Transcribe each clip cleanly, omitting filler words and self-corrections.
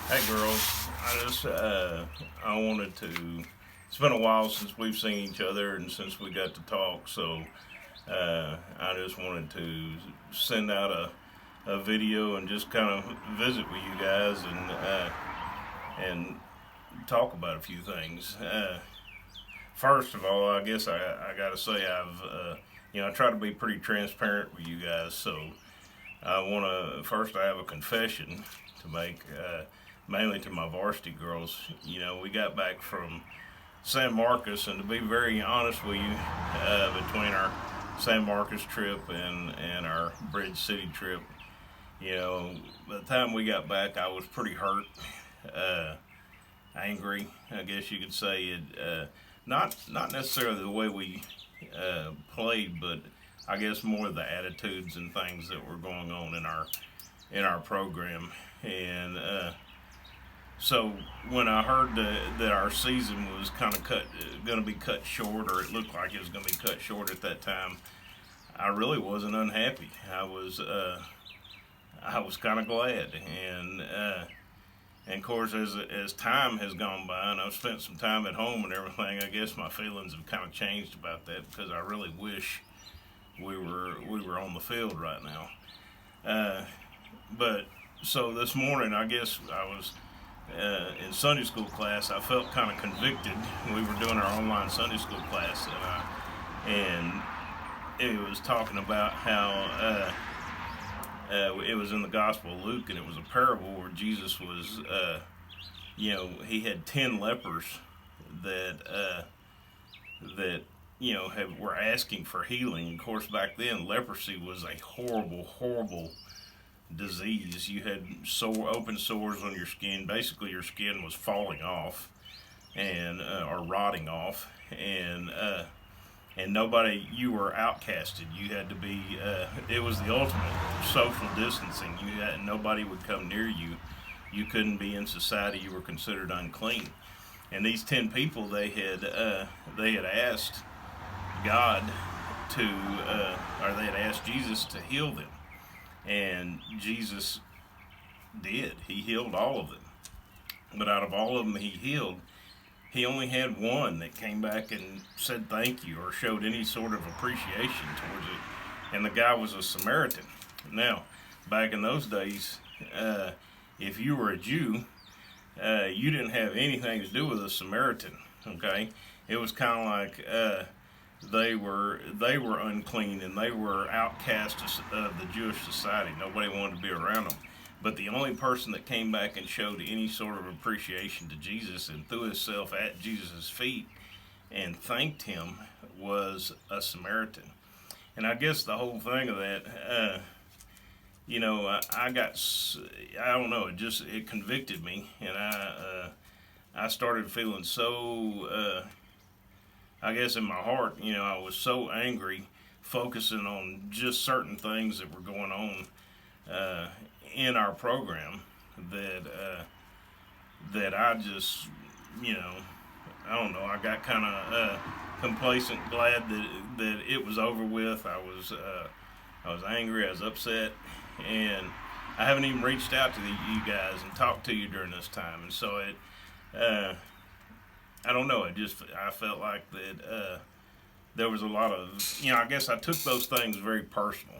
Hey girls, I wanted to. It's been a while since we've seen each other and since we got to talk, so I just wanted to send out a video and just kind of visit with you guys and talk about a few things. First of all, I guess I got to say I try to be pretty transparent with you guys, so I want to first I have a confession to make. Mainly to my varsity girls. We got back from San Marcos, and to be very honest with you, between our San Marcos trip and our Bridge City trip, by the time we got back, I was pretty hurt, uh, angry. I guess you could say it. Not necessarily the way we played, but I guess more the attitudes and things that were going on in our program, and so when I heard that our season was kind of going to be cut short, or it looked like it was going to be cut short at that time, I really wasn't unhappy. I was kind of glad, and of course, as time has gone by, and I've spent some time at home and everything, I guess my feelings have kind of changed about that because I really wish we were on the field right now. But so this morning, I guess I was in Sunday school class. I felt kind of convicted. We were doing our online Sunday school class, and it was talking about how it was in the Gospel of Luke, and it was a parable where Jesus was, he had 10 lepers that were asking for healing. Of course, back then leprosy was a horrible, horrible disease. You had open sores on your skin. Basically, your skin was falling off and or rotting off, and nobody. You were outcasted. You had to be. It was the ultimate social distancing. Nobody would come near you. You couldn't be in society. You were considered unclean. And these 10 people, they had asked God to, or they had asked Jesus to heal them. And Jesus did. He healed all of them. But out of all of them he healed, he only had one that came back and said thank you or showed any sort of appreciation towards it. And the guy was a Samaritan. Now, back in those days, if you were a Jew, you didn't have anything to do with a Samaritan. Okay, it was kind of like they were unclean and they were outcast of the Jewish society. Nobody wanted to be around them. But the only person that came back and showed any sort of appreciation to Jesus and threw himself at Jesus' feet and thanked him was a Samaritan. And I guess the whole thing of that, I don't know, it convicted me, and I started feeling so. I guess in my heart, I was so angry, focusing on just certain things that were going on in our program that I just, I don't know. I got kind of complacent, glad that it was over with. I was angry. I was upset, and I haven't even reached out to you guys and talked to you during this time, and so it. I don't know. I felt like that there was a lot of, I guess I took those things very personal.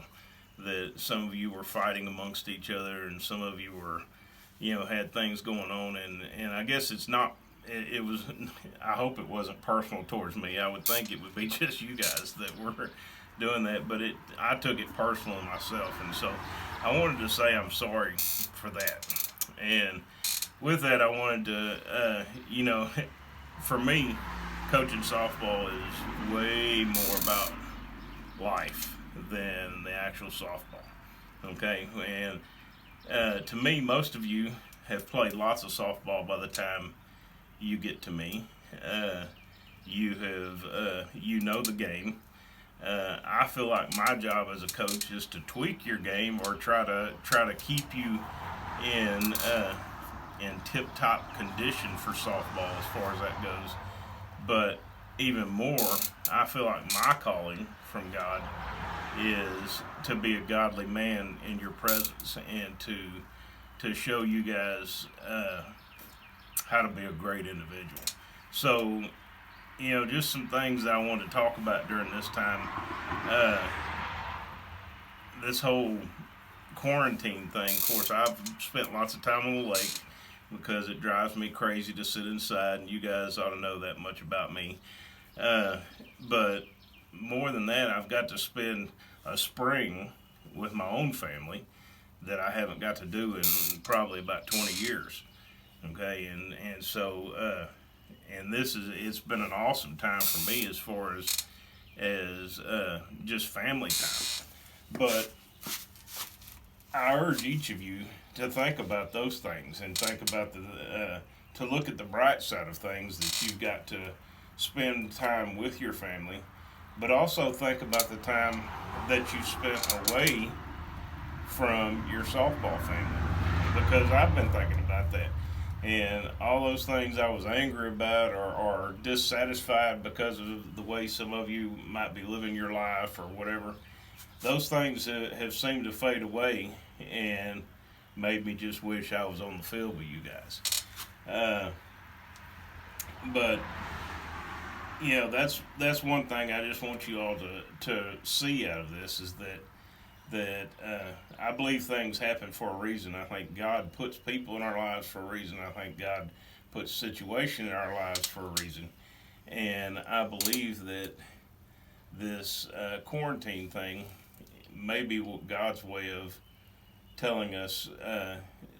That some of you were fighting amongst each other, and some of you were, had things going on, and I guess it's not. It was. I hope it wasn't personal towards me. I would think it would be just you guys that were doing that, but I took it personal myself, and so I wanted to say I'm sorry for that. And with that, I wanted to, for me, coaching softball is way more about life than the actual softball. Okay, and to me, most of you have played lots of softball by the time you get to me. You know the game. I feel like my job as a coach is to tweak your game or try to keep you in tip-top condition for softball as far as that goes. But even more, I feel like my calling from God is to be a godly man in your presence and to to show you guys how to be a great individual. So, just some things that I want to talk about during this time. Uh, this whole quarantine thing, of course, I've spent lots of time on the lake because it drives me crazy to sit inside, and you guys ought to know that much about me. But more than that, I've got to spend a spring with my own family that I haven't got to do in probably about 20 years. Okay, and so and it's been an awesome time for me as far as just family time. But I urge each of you to think about those things and think about to look at the bright side of things, that you've got to spend time with your family, but also think about the time that you spent away from your softball family, because I've been thinking about that. And all those things I was angry about or dissatisfied because of the way some of you might be living your life or whatever, those things have seemed to fade away and made me just wish I was on the field with you guys. But that's one thing I just want you all to see out of this, is that I believe things happen for a reason. I think God puts people in our lives for a reason. I think God puts situation in our lives for a reason. And I believe that this quarantine thing may be God's way of telling us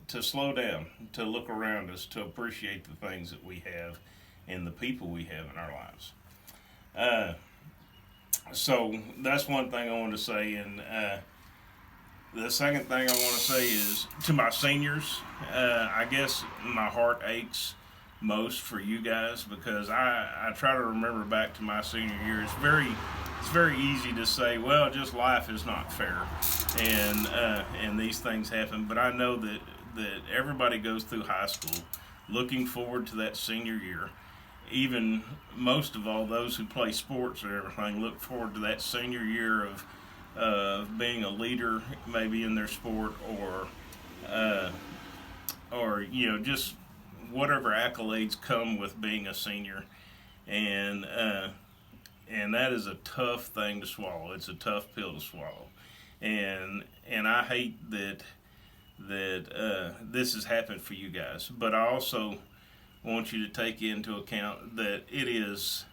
to slow down, to look around us, to appreciate the things that we have and the people we have in our lives. So that's one thing I want to say. And the second thing I want to say is to my seniors. I guess my heart aches most for you guys, because I try to remember back to my senior year. It's very easy to say, well, just life is not fair, and these things happen. But I know that everybody goes through high school looking forward to that senior year. Even most of all, those who play sports or everything look forward to that senior year of being a leader, maybe in their sport, or just whatever accolades come with being a senior. And that is a tough thing to swallow. It's a tough pill to swallow. And I hate that this has happened for you guys. But I also want you to take into account that it is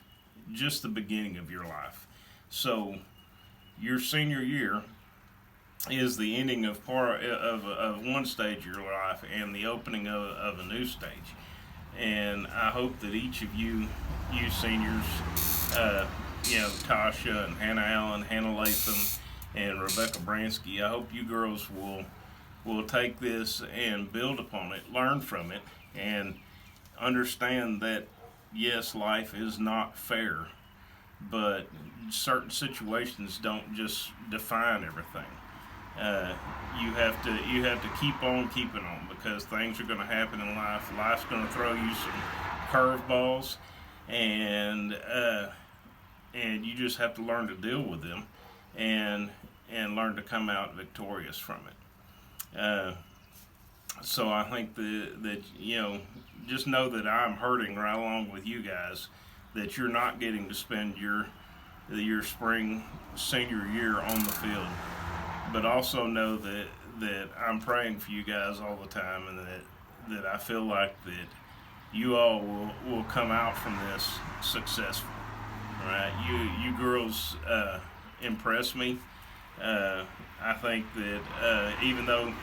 just the beginning of your life. So your senior year is the ending of one stage of your life and the opening of a new stage. And I hope that each of you seniors, Tasha and Hannah Allen, Hannah Latham, and Rebecca Bransky, I hope you girls will take this and build upon it, learn from it, and understand that, yes, life is not fair, but certain situations don't just define everything. You have to keep on keeping on, because things are going to happen in life. Life's going to throw you some curveballs, and you just have to learn to deal with them, and learn to come out victorious from it. So I think that just know that I'm hurting right along with you guys, that you're not getting to spend your spring senior year on the field. But also know that I'm praying for you guys all the time, and that I feel like that you all will come out from this successful. All right, you girls impress me. I think that even though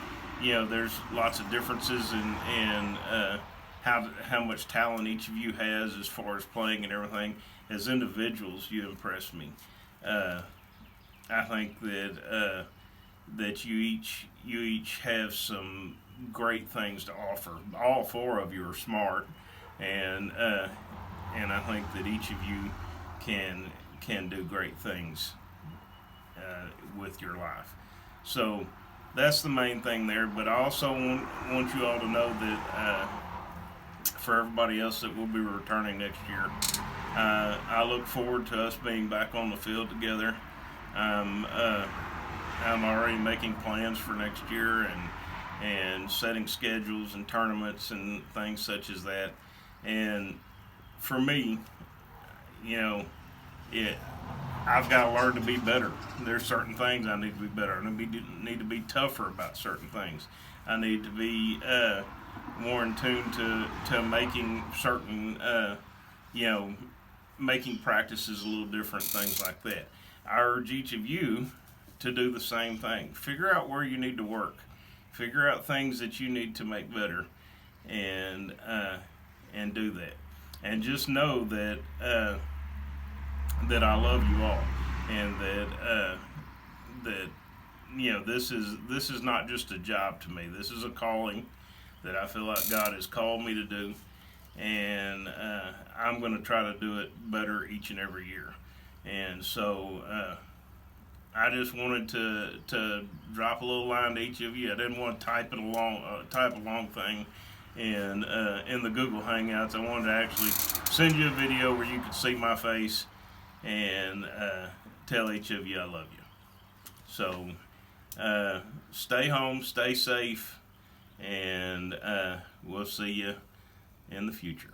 there's lots of differences in how much talent each of you has as far as playing and everything, as individuals, you impress me. I think that you each have some great things to offer. All four of you are smart, and I think that each of you can do great things with your life. So that's the main thing there. But I also want you all to know that for everybody else that will be returning next year, I look forward to us being back on the field together. I'm already making plans for next year, and setting schedules and tournaments and things such as that. And for me, you know, it, I've got to learn to be better. There's certain things I need to be better. I need to be tougher about certain things. I need to be more in tune to making certain, you know, making practices a little different, things like that. I urge each of you to do the same thing. Figure out where you need to work. Figure out things that you need to make better, and do that. And just know that that I love you all, and that you know, this is not just a job to me. This is a calling that I feel like God has called me to do, and I'm going to try to do it better each and every year. And so I just wanted to drop a little line to each of you. I didn't want to type a long thing in the Google Hangouts. I wanted to actually send you a video where you could see my face and tell each of you I love you. So stay home, stay safe, and we'll see you in the future.